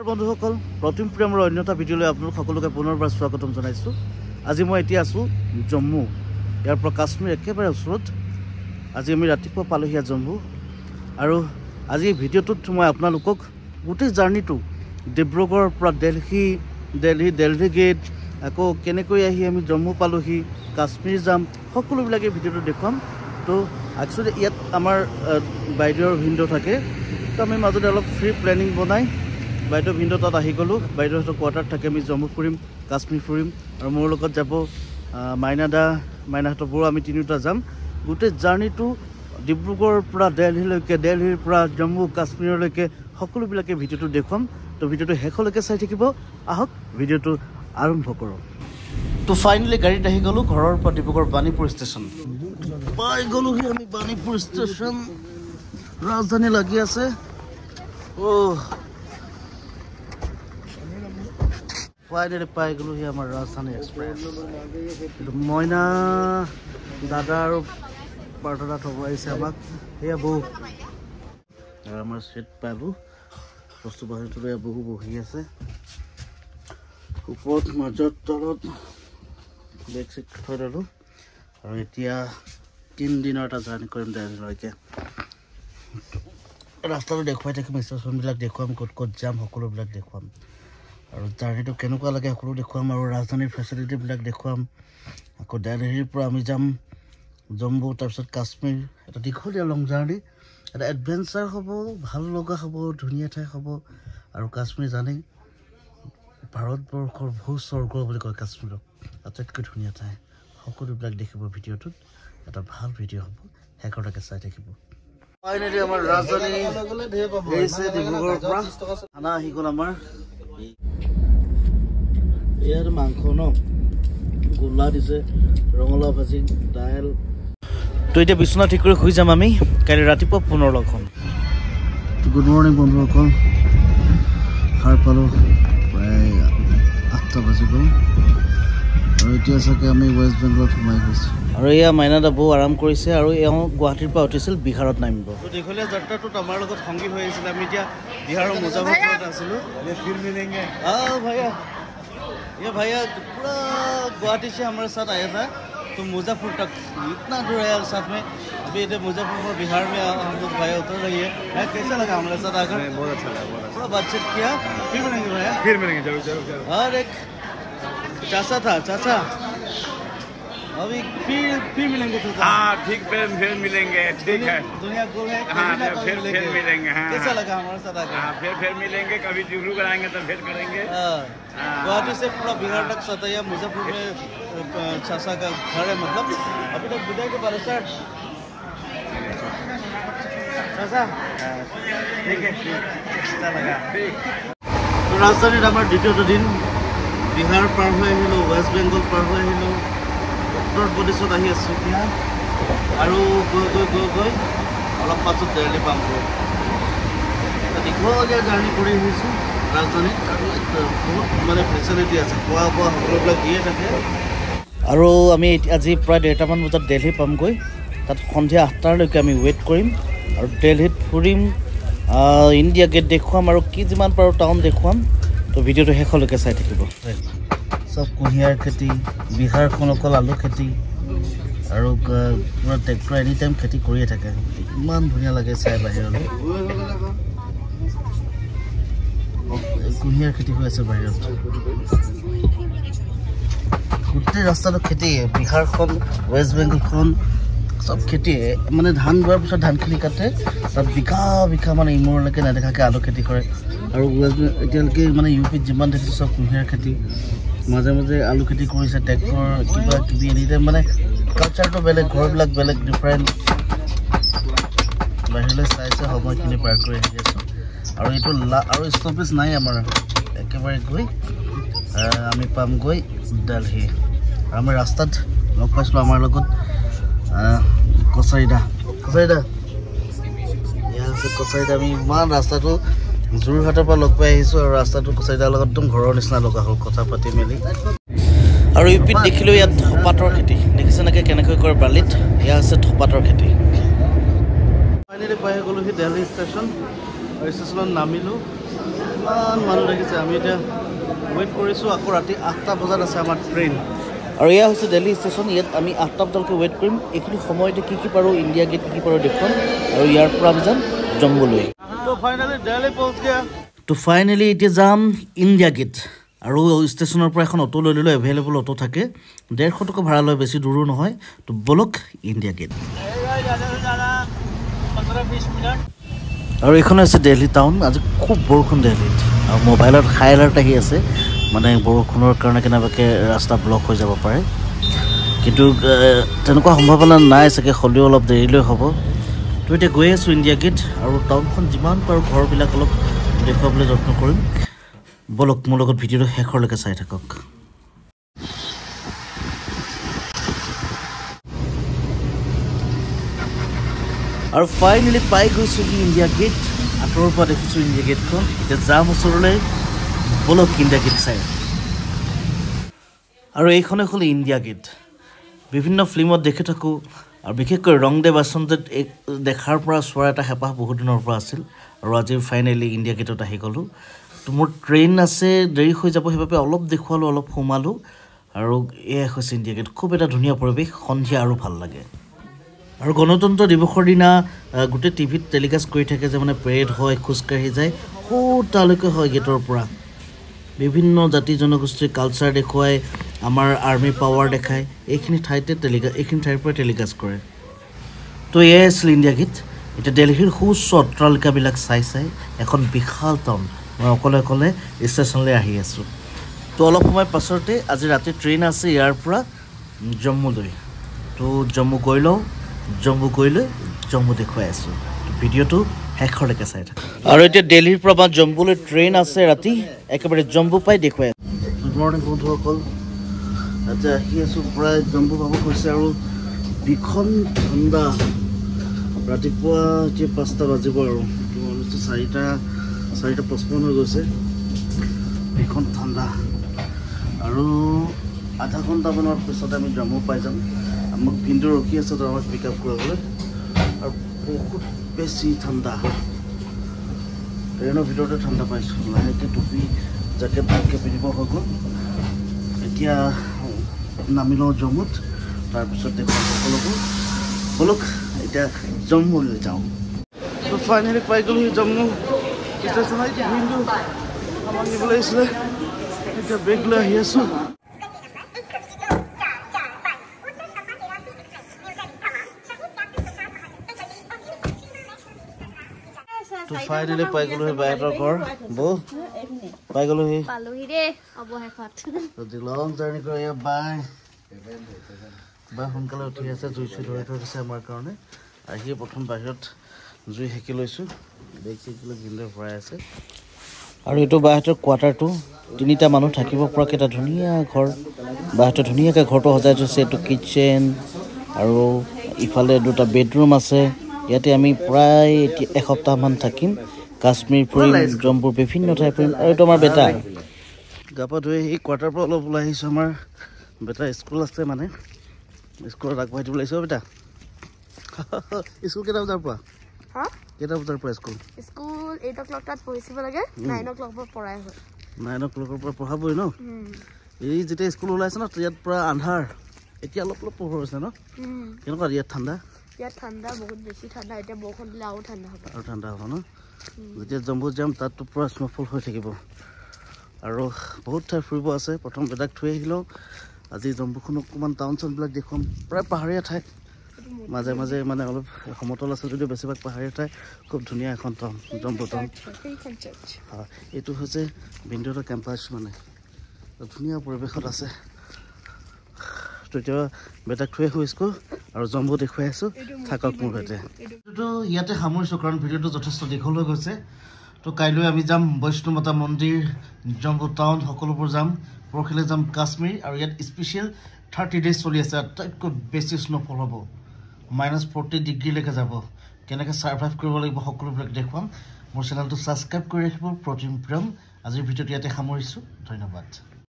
বন্ধুসকল প্ৰতিম প্ৰেমৰ অন্যতা ভিডিঅ'লৈ আপোনালোক সকলোকে পুনৰবাৰ স্বাগতম জনাইছোঁ। আজি মই এতিয়া আছোঁ জম্মু, ইয়াৰ পৰা কাশ্মীৰ একেবাৰে ওচৰত। আজি আমি ৰাতিপুৱা পালোহি জম্মু, আৰু আজি এই ভিডিঅ'টোত মই আপোনালোকক গোটেই জাৰ্ণিটো ডিব্ৰুগড়ৰ পৰা দিল্লী গেট, আকৌ কেনেকৈ আহি আমি জম্মু পালোহি, কাশ্মীৰ যাম, সকলোবিলাক এই ভিডিঅ'টো দেখুৱাম। তো একচুৱেলি ইয়াত আমাৰ বাইদেউৰ ভিনদেউ থাকে, তো আমি মাজতে অলপ ফ্ৰী প্লেনিং বনাই বাইদেউ ভিনদেউ তাত আহি গ'লোঁ। বাইদেউহঁতৰ কোৱাৰ্টাৰত থাকে, আমি জম্মু ফুৰিম, কাশ্মীৰ ফুৰিম, আৰু মোৰ লগত যাব মাইনাহঁতৰ বড়ো, আমি তিনিওটা যাম। গোটেই জাৰ্ণিটো ডিব্ৰুগড়ৰ পৰা দিল্লীলৈকে, দিল্লীৰ পৰা জম্মু কাশ্মীৰলৈকে সকলোবিলাকে ভিডিঅ'টো দেখুৱাম। তো ভিডিঅ'টো শেষলৈকে চাই থাকিব। আহক ভিডিঅ'টো আৰম্ভ কৰোঁ। তো ফাইনেলি গাড়ীত আহি গ'লোঁ ঘৰৰ পৰা ডিব্ৰুগড় বাণীপুৰ ষ্টেচন। পাই গ'লোহি আমি বাণীপুৰ ষ্টেচন, ৰাজধানী লাগি আছে। ফাইনেলি পাই গ'লোহি আমাৰ ৰাজধানী এক্সপ্ৰেছ। মইনা দাদা আৰু প্ৰাৰ্থনা থ'ব আহিছে আমাক, সেয়া বহু আৰু আমাৰ চিট পালোঁ। বস্তু বাহিনীটো বহু বহি আছে, ওপৰত মাজত তলত বেগ চেগ থৈ ল'লোঁ। আৰু এতিয়া 3 দিনৰ এটা জাৰ্ণি কৰিম দিল্লীলৈকে। ৰাস্তাটো দেখুৱাই থাকিম, ষ্টেচনবিলাক দেখুৱাম, ক'ত ক'ত যাম সকলোবিলাক দেখুৱাম, আৰু জাৰ্ণিটো কেনেকুৱা লাগে সকলো দেখুৱাম, আৰু ৰাজধানীৰ ফেচিলিটিবিলাক দেখুৱাম। আকৌ দিল্লীৰ পৰা আমি যাম জম্মু, তাৰপিছত কাশ্মীৰ। এটা দীঘলীয়া লং জাৰ্ণি, এটা এডভেঞ্চাৰ হ'ব, ভাল লগা হ'ব, ধুনীয়া ঠাই হ'ব। আৰু কাশ্মীৰ জানেই ভাৰতবৰ্ষৰ ভূস্বৰ্গ বুলি কয় কাশ্মীৰক, আটাইতকৈ ধুনীয়া ঠাই। সকলোবিলাক দেখিব ভিডিঅ'টোত, এটা ভাল ভিডিঅ' হ'ব, শেষলৈকে চাই থাকিব। ফাইনেলি আমাৰ ৰাজধানী আহিছে ডিব্ৰুগড়ৰ পৰা। খানা আহি গ'ল আমাৰ, ইয়াৰ মাংস ন, গোল্লা দিছে, ৰঙালাও ভাজি, দাইল। তো এতিয়া বিচনা ঠিক কৰি শুই যাম আমি, কাইলৈ ৰাতিপুৱা পুনৰ লগ হ'ম। গুড মৰ্ণিং বন্ধুসকল, সাৰ পালোঁ প্ৰায় 8টা বাজি গ'ল, আৰু এতিয়া চাগে আমি ৱেষ্ট বেংগলত সোমাই গৈছোঁ। আৰু এয়া মাইনাদা বৌ আৰাম কৰিছে, আৰু এওঁ গুৱাহাটীৰ পৰা উঠিছিল বিহাৰত নামিব। তো দীঘলীয়া যাত্ৰাটোত আমাৰ লগত সংগী হৈ আহিছিলে। আমি এতিয়া বিহাৰৰ মুজাফৰপুৰত আছিলোঁ। ভাইয়া ये भैया पूरा गुवाहाटी से हमारे साथ आया था, तो मुजफ्फर तक इतना दूर है साथ में। अभी इधर मुजफ्फरपुर बिहार में हम लोग भैया उतर रही है। कैसा लगा हमारे साथ आकर? बहुत अच्छा लगा, पूरा बातचीत किया। फिर मिलेंगे भैया, फिर मिलेंगे, जरूर जरूर जरूर। और एक चाचा था, चाचा अभी फिर मिलेंगे तो? हाँ ठीक, फिर मिलेंगे, ठीक है। दुनिया गोल है, हाँ फिर मिलेंगे। हाँ कैसा लगा हमारे साथ आकर? हाँ फिर मिलेंगे, कभी डिब्रूगढ़ कराएंगे तो फिर करेंगे। गुवाहाटी से पूरा बिहार तक सतैया, मुजफ्फर में चाचा का घर है, मतलब अभी तक विदाई के बाद स्टार्ट। चाचा ठीक है, अच्छा लगा। तो राजधानी हमार द्वितीय दिन, बिहार पार हो আহিলোঁ, वेस्ट बेंगल पार हो আহিলোঁ, उत्तर प्रदेशत आহি আছোঁ এতিয়া, আৰু গৈ অলপ পাছত দিল্লী পামগৈ। দীঘলীয়া জাৰ্ণি কৰি আহিছোঁ ৰাজধানীত, আৰু বহুত মানে ফেচিলিটি আছে, খোৱা বোৱা সকলোবিলাক দিয়ে থাকে। আৰু আমি আজি প্ৰায় 1:30মান বজাত দিল্লী পামগৈ। তাত সন্ধিয়া 8টালৈকে আমি ৱেইট কৰিম, আৰু দিল্লীত ফুৰিম, ইণ্ডিয়া গেট দেখুৱাম, আৰু কি যিমান পাৰোঁ টাউন দেখুৱাম। তো ভিডিঅ'টো শেষলৈকে চাই থাকিব। চব কুঁহিয়াৰ খেতি, বিহাৰখন অকল আলু খেতি, আৰু পুৰা ট্ৰেক্টৰ এনি টাইম খেতি কৰিয়ে থাকে। ইমান ধুনীয়া লাগে চাই বাহিৰলৈ, কুঁহিয়াৰ খেতি হৈ আছে বাহিৰত। গোটেই ৰাস্তাটো খেতি, বিহাৰখন, ৱেষ্ট বেংগলখন চব খেতি। মানে ধান ৰোৱাৰ পিছত ধানখিনি কাটে, তাত বিঘা বিঘা মানে ইমূৰলৈকে নেদেখাকৈ আলু খেতি কৰে। আৰু এতিয়ালৈকে মানে ইউপিত যিমান দেখিছোঁ চব কুঁহিয়াৰ খেতি, মাজে মাজে আলু খেতি কৰিছে, ট্ৰেক্টৰ কিবা কিবি এনি টাইম। মানে কালচাৰটো বেলেগ, ঘৰবিলাক বেলেগ, ডিফাৰেণ্ট। বাহিৰলৈ চাইছে, সময়খিনি পাৰ কৰি আহি আছোঁ। আৰু এইটো আৰু ষ্টপেজ নাই আমাৰ, একেবাৰে গৈ আমি পামগৈ দিল্লী। আৰু আমি ৰাস্তাত লগ পাইছিলোঁ আমাৰ লগত কছাৰী দা ইয়াৰ আছে। কছাৰী দা, আমি ইমান ৰাস্তাটো যোৰহাটৰ পৰা লগ পাই আহিছোঁ, আৰু ৰাস্তাটো কছাৰী দাৰ লগত একদম ঘৰৰ নিচিনা লগা হ'ল কথা পাতি মেলি। আৰু ইউপিত দেখিলোঁ ইয়াত থপাতৰ খেতি, দেখিছে নেকি কেনেকৈ কৰে বালিত, এয়া আছে থপাতৰ খেতি। ফাইনেলি পাই গ'লোহি দিল্লী ষ্টেচন। ষ্টেচনত নামিলোঁ ইমান মানুহ দেখিছে আমি এতিয়া ৱেইট কৰিছোঁ আকৌ ৰাতি 8টা বজাত আছে আমাৰ ট্ৰেইন আৰু এয়া হৈছে দিল্লী ষ্টেচন ইয়াত আমি 8টা বজালৈকে ৱেইট কৰিম এইখিনি সময়তে কি কি পাৰোঁ ইণ্ডিয়া গেট কি কি পাৰোঁ দেখুৱাম আৰু ইয়াৰ পৰা আমি যাম জম্মুলৈ তো ফাইনেলি এতিয়া যাম ইণ্ডিয়া গেট আৰু ষ্টেচনৰ পৰা এখন অটো লৈ ল'লোঁ এভেইলেবল অটো থাকে 150 টকা ভাড়া লয় বেছি দূৰো নহয় তো বলক ইণ্ডিয়া গেট আৰু এইখন হৈছে দিল্লী টাউন আজি খুব বৰষুণ দিল্লীত আৰু মোবাইলত হাই এলাৰ্ট আহি আছে মানে বৰষুণৰ কাৰণে কেনেবাকৈ ৰাস্তা ব্লক হৈ যাব পাৰে কিন্তু তেনেকুৱা সম্ভাৱনা নাই চাগে হ'লেও অলপ দেৰিলৈ হ'ব তো এতিয়া গৈ আছোঁ ইণ্ডিয়া গেট আৰু টাউনখন যিমান পাৰোঁ ঘৰবিলাক অলপ দেখুৱাবলৈ যত্ন কৰিম বলক মোৰ লগত ভিডিঅ'টো শেষৰলৈকে চাই থাকক আৰু ফাইনেলি পাই গৈছোঁ ইণ্ডিয়া গেট আঁতৰৰ পৰা দেখিছোঁ ইণ্ডিয়া গেটখন এতিয়া যাম ওচৰলৈ বলক ইণ্ডিয়া গেট চাই আৰু এইখনে হ'ল ইণ্ডিয়া গেট বিভিন্ন ফিল্মত দেখি থাকোঁ আৰু বিশেষকৈ ৰং দে বাসন্তত দেখাৰ পৰা চোৱাৰ এটা হেঁপাহ বহুত দিনৰ পৰা আছিল আৰু আজি ফাইনেলি ইণ্ডিয়া গেটত আহি গ'লোঁ তো মোৰ ট্ৰেইন আছে দেৰি হৈ যাব সেইবাবে অলপ দেখুৱালোঁ অলপ সোমালোঁ আৰু এয়া হৈছে ইণ্ডিয়া গেট খুব এটা ধুনীয়া পৰিৱেশ সন্ধিয়া আৰু ভাল লাগে আৰু গণতন্ত্ৰ দিৱসৰ দিনা গোটেই টিভিত টেলিকাষ্ট কৰি থাকে যে মানে পেৰেড হয় খোজকাঢ়ি যায় তালৈকে হয় গেটৰ পৰা বিভিন্ন জাতি জনগোষ্ঠীৰ কালচাৰ দেখুৱাই আমাৰ আৰ্মি পাৱাৰ দেখায় এইখিনি ঠাইৰ পৰা টেলিকাষ্ট কৰে তো এয়াই আছিল ইণ্ডিয়া গেট এতিয়া দিল্লীৰ সুউচ্চ অট্টালিকাবিলাক চাই এখন বিশাল টাউন মই অকলে ষ্টেচনলৈ আহি আছোঁ তো অলপ সময় পাছতে আজি ৰাতি ট্ৰেইন আছে ইয়াৰ পৰা জম্মুলৈ তো জম্মু গৈ লওঁ জম্মু গৈলৈ জম্মু দেখুৱাই আছোঁ ভিডিঅ'টো শেষলৈকে চাই থাকক আৰু এতিয়া দিল্লীৰ পৰা বা জম্মুলৈ ট্ৰেইন আছে ৰাতি একেবাৰে জম্মু পাই দেখুৱাই আছোঁ গুড মৰ্ণিং বন্ধুসকল আজি আহি আছোঁ প্ৰায় জম্মু পাব হৈছে আৰু ভীষণ ঠাণ্ডা ৰাতিপুৱা এতিয়া 5টা বাজিব আৰু 4:55 হৈ গৈছে ভীষণ ঠাণ্ডা আৰু আধা ঘণ্টামানৰ পিছতে আমি জম্মু পাই যাম আমাক ভিনদেউ ৰখি আছে তো আমাক পিক আপ কৰিবলৈ আৰু বহুত বেছি ঠাণ্ডা ট্ৰেইনৰ ভিতৰতে ঠাণ্ডা পাইছোঁ লাহেকৈ টুপি জেকেট ভালকৈ পিন্ধিব হৈ গ'ল এতিয়া নামি লওঁ জম্মুত তাৰপিছত দেখুৱাম সকলোকো বলক এতিয়া জম্মুলৈ যাওঁ তো ফাইনেলি পাই গ'লোহি জম্মু ষ্টেচনত ভিনদেউ আমাক নিবলৈ আহিছিলে এতিয়া বেগ লৈ আহি আছোঁ তো ফাইনেলি পাই গ'লোহি বাইহঁতৰ ঘৰ বৌ পাই গ'লোহি লং জাৰ্ণি কৰি বাই সোনকালে উঠি আছে জুই চুই ধৰি থৈ দিছে আমাৰ কাৰণে আহি প্ৰথম বাহিৰত জুই সেকি লৈছোঁ বেগ চেকিলৈ ভিনদেউ ভৰাই আছে আৰু এইটো বাইহঁতৰ কোৱাৰ্টাৰটো 3টা মানুহ থাকিব পৰাকৈ এটা ধুনীয়া ঘৰ বাইহঁতে ধুনীয়াকৈ ঘৰটো সজাই থৈছে এইটো কিটচেন আৰু ইফালে 2টা বেডৰুম আছে ইয়াতে আমি প্ৰায় এসপ্তাহমান থাকিম কাশ্মীৰ ফুৰিম জম্মুৰ বিভিন্ন ঠাই ফুৰিম আৰু এইটো আমাৰ বেটা গা পা ধুই এই কোৱাৰ্টাৰৰ পৰা অলপ ওলাই আহিছোঁ আমাৰ বেটা স্কুল আছে মানে স্কুলত আগবঢ়াই দিব লাগিছে বেটা স্কুল কেইটা বজাৰ পৰা স্কুল 8 o'clock তাত পঢ়িব লাগে 9 o'clock পৰা পঢ়াই হয় 9 o'clock পৰা পঢ়াবই ন এই যেতিয়া স্কুল ওলাইছে ন ইয়াত পৰা আন্ধাৰ এতিয়া অলপ পোহৰ হৈছে ন কেনেকুৱা ইয়াত ঠাণ্ডা বহুত বেছি ঠাণ্ডা এতিয়া বৰষুণ দিলে আৰু ঠাণ্ডা হ'ব ন যেতিয়া জম্মু যাম তাততো পুৰা স্ন'ফল হৈ থাকিব আৰু বহুত ঠাই ফুৰিব আছে প্ৰথম বেটাক থৈ আহিলোঁ আজি জম্মুখন অকণমান টাউন চাউনবিলাক দেখুৱাম প্ৰায় পাহাৰীয়া ঠাই মাজে মাজে মানে অলপ সমতল আছে যদিও বেছিভাগ পাহাৰীয়া ঠাই খুব ধুনীয়া এখন টাউন জম্মু টাউন হয় এইটো হৈছে ভিনদেউৰ কেম্পাছ মানে ধুনীয়া পৰিৱেশত আছে তেতিয়া বেটাক থৈ আহোঁ স্কুল আৰু জম্মু দেখুৱাই আছোঁ থাকক মোৰ সৈতে এইটো ইয়াতে সামৰিছোঁ কাৰণ ভিডিঅ'টো যথেষ্ট দীঘল হৈ গৈছে তো কাইলৈ আমি যাম বৈষ্ণৱমাতা মন্দিৰ জম্মু টাউন সকলোবোৰ যাম পৰহিলৈ যাম কাশ্মীৰ আৰু ইয়াত স্পেচিয়েল 30 days চলি আছে আটাইতকৈ বেছি স্ন'ফল হ'ব -40 ডিগ্ৰীলৈকে যাব কেনেকৈ ছাৰ্ভাইভ কৰিব লাগিব সকলোবিলাক দেখুৱাম মোৰ চেনেলটো ছাবস্ক্ৰাইব কৰি ৰাখিব প্ৰতিম প্ৰেম আজিৰ ভিডিঅ'টো ইয়াতে সামৰিছোঁ ধন্যবাদ